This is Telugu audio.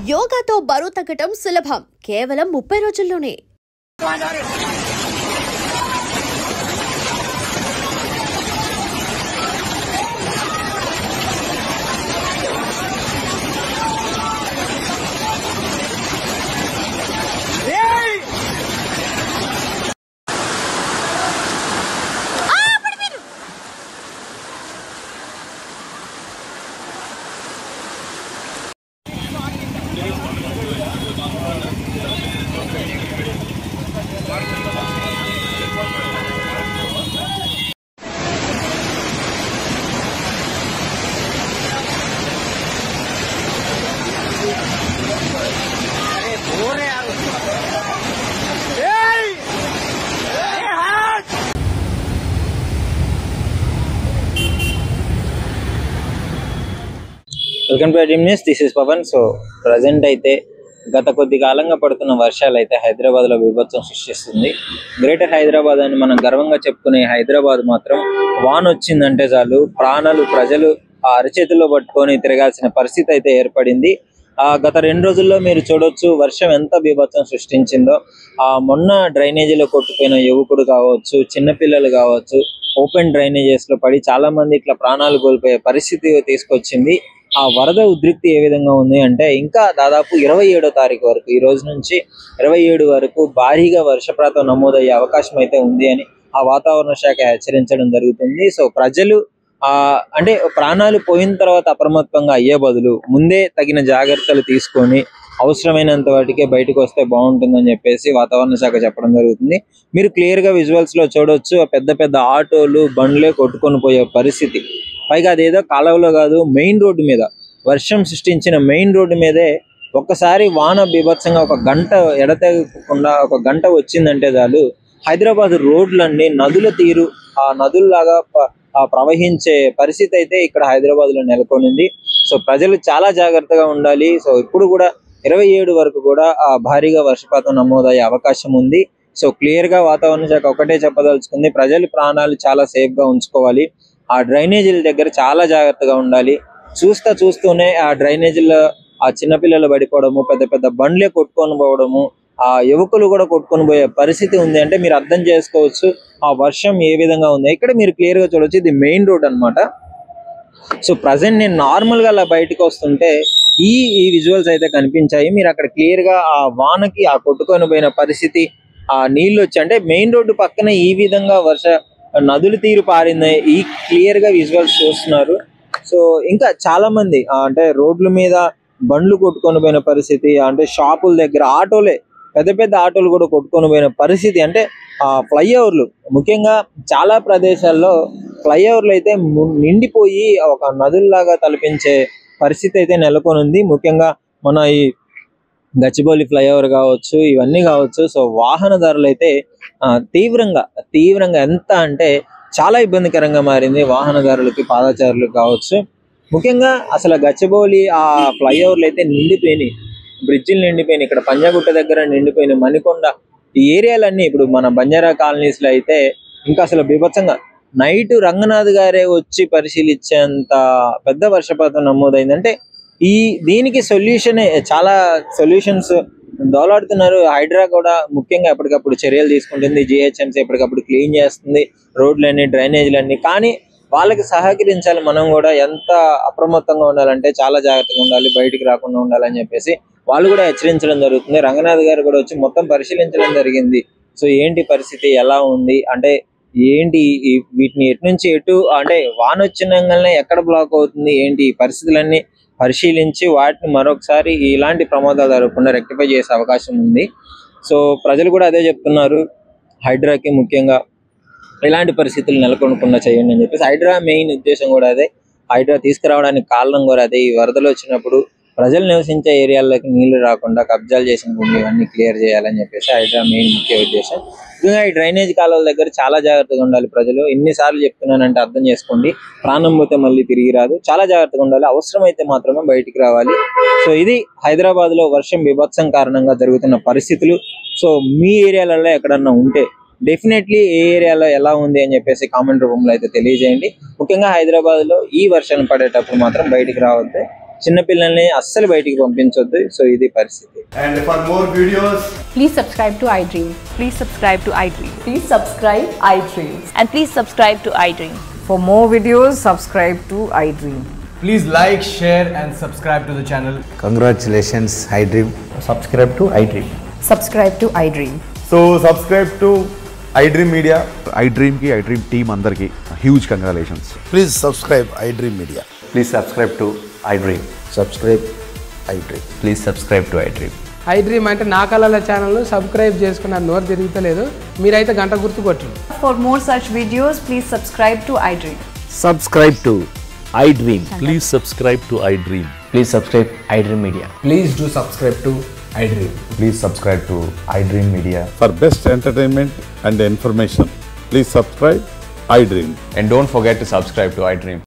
యోగాతో బరువు తగ్గటం సులభం, కేవలం 30 రోజుల్లోనే. Welcome to dream news. This is Pawan. So present అయితే గత కొద్ది కాలంగా పడుతున్న వర్షాలు అయితే హైదరాబాద్ లో బీభత్సం సృష్టిస్తుంది. గ్రేటర్ హైదరాబాద్ అని మనం గర్వంగా చెప్పుకునే హైదరాబాద్ మాత్రం వాన వచ్చిందంటే చాలు ప్రాణాలు ప్రజలు ఆ అరచేతుల్లో పట్టుకొని తిరగాల్సిన పరిస్థితి అయితే ఏర్పడింది. గత 2 రోజుల్లో మీరు చూడొచ్చు వర్షం ఎంత బీభత్సం సృష్టించిందో. మొన్న డ్రైనేజీలో కొట్టుపోయిన యువకుడు కావచ్చు, చిన్నపిల్లలు కావచ్చు, ఓపెన్ డ్రైనేజెస్ లో పడి చాలా మంది ఇట్లా ప్రాణాలు కోల్పోయే పరిస్థితి తీసుకొచ్చింది. ఆ వరద ఉధృతి ఏ విధంగా ఉంది అంటే ఇంకా దాదాపు 27వ తారీఖు వరకు, ఈ రోజు నుంచి 27 వరకు భారీగా వర్షపాతం నమోదయ్యే అవకాశం అయితే ఉంది అని ఆ వాతావరణ శాఖ హెచ్చరించడం జరుగుతుంది. సో ప్రజలు అంటే ప్రాణాలు పోయిన తర్వాత అప్రమత్తంగా అయ్యే బదులు ముందే తగిన జాగ్రత్తలు తీసుకొని అవసరమైనంత వాటికే బయటకు వస్తే బాగుంటుందని చెప్పేసి వాతావరణ శాఖ చెప్పడం జరుగుతుంది. మీరు క్లియర్ గా విజువల్స్ లో చూడొచ్చు, పెద్ద పెద్ద ఆటోలు బండ్లే కొట్టుకొని పోయే పరిస్థితి. పైగా అదేదో కాలువలో కాదు, మెయిన్ రోడ్డు మీద, వర్షం సృష్టించిన మెయిన్ రోడ్డు మీదే ఒక్కసారి వాన బీభత్సంగా ఒక గంట ఎడతెగకుండా ఒక గంట వచ్చిందంటే చాలు హైదరాబాద్ రోడ్లన్నీ నదుల తీరు, ఆ నదుల్లాగా ప్రవహించే పరిస్థితి అయితే ఇక్కడ హైదరాబాద్ లో నెలకొనింది. సో ప్రజలు చాలా జాగ్రత్తగా ఉండాలి. సో ఇప్పుడు కూడా 27 వరకు కూడా భారీగా వర్షపాతం నమోదయ్యే అవకాశం ఉంది. సో క్లియర్ గా వాతావరణ శాఖ ఒకటే చెప్పదలుచుకుంది, ప్రజల ప్రాణాలు చాలా సేఫ్ గా ఉంచుకోవాలి. ఆ డ్రైనేజీల దగ్గర చాలా జాగ్రత్తగా ఉండాలి. చూస్తూనే ఆ డ్రైనేజీలో ఆ చిన్నపిల్లలు పడిపోవడము, పెద్ద పెద్ద బండ్లే కొట్టుకొని పోవడము, ఆ యువకులు కూడా కొట్టుకొని పోయే పరిస్థితి ఉంది. అంటే మీరు అర్థం చేసుకోవచ్చు ఆ వర్షం ఏ విధంగా ఉంది. ఇక్కడ మీరు క్లియర్ గా చూడవచ్చు, ఇది మెయిన్ రోడ్ అన్నమాట. సో ప్రజెంట్ నేను నార్మల్ గా అలా బయటకు వస్తుంటే ఈ విజువల్స్ అయితే కనిపించాయి. మీరు అక్కడ క్లియర్ గా ఆ వానకి ఆ కొట్టుకొని పోయిన పరిస్థితి, ఆ నీళ్ళు వచ్చి అంటే మెయిన్ రోడ్డు పక్కన ఈ విధంగా నదులు తీరు పారింది. ఈ క్లియర్ గా విజువల్స్ చూస్తున్నారు. సో ఇంకా చాలా మంది అంటే రోడ్ల మీద బండ్లు కొట్టుకొని పోయిన పరిస్థితి, అంటే షాపుల దగ్గర ఆటోలే, పెద్ద పెద్ద ఆటోలు కూడా కొట్టుకొని పోయిన పరిస్థితి. అంటే ఫ్లైఓవర్లు, ముఖ్యంగా చాలా ప్రదేశాల్లో ఫ్లైఓవర్లు అయితే నిండిపోయి ఒక నదుల్లాగా తలపించే పరిస్థితి అయితే నెలకొనుంది. ముఖ్యంగా మన ఈ గచ్చిబౌలి ఫ్లైఓవర్ కావచ్చు, ఇవన్నీ కావచ్చు. సో వాహనదారులు అయితే తీవ్రంగా ఎంత అంటే చాలా ఇబ్బందికరంగా మారింది వాహనదారులకి, పాదచారులకు కావచ్చు. ముఖ్యంగా అసలు గచ్చిబౌలి ఆ ఫ్లైఓవర్లు అయితే నిండిపోయినాయి, బ్రిడ్జిలు నిండిపోయినాయి, ఇక్కడ పంజాగుట్ట దగ్గర నిండిపోయినాయి, మణికొండ ఈ ఏరియాలన్నీ. ఇప్పుడు మన బంజారా కాలనీస్ లో అయితే ఇంకా అసలు బీభత్సంగా నైట్ రంగనాథ్ గారే వచ్చి పరిశీలించేంత పెద్ద వర్షపాతం నమోదైందంటే దీనికి చాలా సొల్యూషన్స్ దోలాడుతున్నారు. హైడ్రా కూడా ముఖ్యంగా ఎప్పటికప్పుడు చర్యలు తీసుకుంటుంది, జిహెచ్ఎంసీ ఎప్పటికప్పుడు క్లీన్ చేస్తుంది రోడ్లన్నీ, డ్రైనేజీలన్నీ. కానీ వాళ్ళకి సహకరించాలి. మనం కూడా ఎంత అప్రమత్తంగా ఉండాలంటే చాలా జాగ్రత్తగా ఉండాలి, బయటికి రాకుండా ఉండాలని చెప్పేసి వాళ్ళు కూడా హెచ్చరించడం జరుగుతుంది. రంగనాథ్ గారు కూడా వచ్చి మొత్తం పరిశీలించడం జరిగింది. సో ఏంటి పరిస్థితి, ఎలా ఉంది అంటే ఏంటి, వీటిని ఎటు నుంచి ఎటు అంటే వాన వచ్చినంగానే ఎక్కడ బ్లాక్ అవుతుంది ఏంటి, ఈ పరిస్థితులన్నీ పరిశీలించి వాటిని మరొకసారి ఇలాంటి ప్రమాదాలు జరగకుండా రెక్టిఫై చేసే అవకాశం ఉంది. సో ప్రజలు కూడా అదే చెప్తున్నారు, హైడ్రాకి ముఖ్యంగా ఇలాంటి పరిస్థితులు నెలకొనకుండా చేయండి అని చెప్పేసి. హైడ్రా మెయిన్ ఉద్దేశం కూడా అదే, హైడ్రా తీసుకురావడానికి కారణం కూడా అదే. ఈ వరదలు వచ్చినప్పుడు ప్రజలు నివసించే ఏరియాల్లోకి నీళ్లు రాకుండా కబ్జాలు చేసిన భూమి ఇవన్నీ క్లియర్ చేయాలని చెప్పేసి హైడ్రా మెయిన్ ముఖ్య ఉద్దేశం. ముఖ్యంగా ఈ డ్రైనేజ్ కాలువల దగ్గర చాలా జాగ్రత్తగా ఉండాలి ప్రజలు. ఎన్నిసార్లు చెప్తున్నానంటే అర్థం చేసుకోండి, ప్రాణం పోతే మళ్ళీ తిరిగి రాదు. చాలా జాగ్రత్తగా ఉండాలి, అవసరమైతే మాత్రమే బయటికి రావాలి. సో ఇది హైదరాబాద్ లో వర్షం బీభత్సం కారణంగా జరుగుతున్న పరిస్థితులు. సో మీ ఏరియాలలో ఎక్కడన్నా ఉంటే డెఫినెట్లీ ఏ ఏరియాలో ఎలా ఉంది అని చెప్పేసి కామెంట్ రూపంలో అయితే తెలియజేయండి. ముఖ్యంగా హైదరాబాద్ లో ఈ వర్షం పడేటప్పుడు మాత్రం బయటికి రావద్దు. చిన్నపిల్లల్ని అస్సలు బయటికి పంపించొద్దు. సో ఇది పరిస్థితి. And for more videos, please subscribe to iDream. Please subscribe to iDream. Please subscribe iDream. And please subscribe to iDream. For more videos, subscribe to iDream. please like, share and subscribe to the channel. Congratulations, iDream. Subscribe to iDream. Subscribe to iDream. So subscribe to iDream Media. iDream ki iDream team andarki huge congratulations. Please subscribe iDream Media. Please subscribe to iDream. Subscribe iDream. Please subscribe to iDream. iDream అంటే నా కళల ఛానల్ను సబ్స్క్రైబ్ చేసుకున్నారు, నోరు తిరుగుతలేదు. మీరైతే గంట గుర్తు కొట్టండి. For more such videos, please subscribe to iDream. Subscribe to iDream. Please subscribe to iDream. Please subscribe iDream Media. Please do subscribe to iDream. Please subscribe to iDream Media. For best entertainment and information, please subscribe iDream. And don't forget to subscribe to iDream.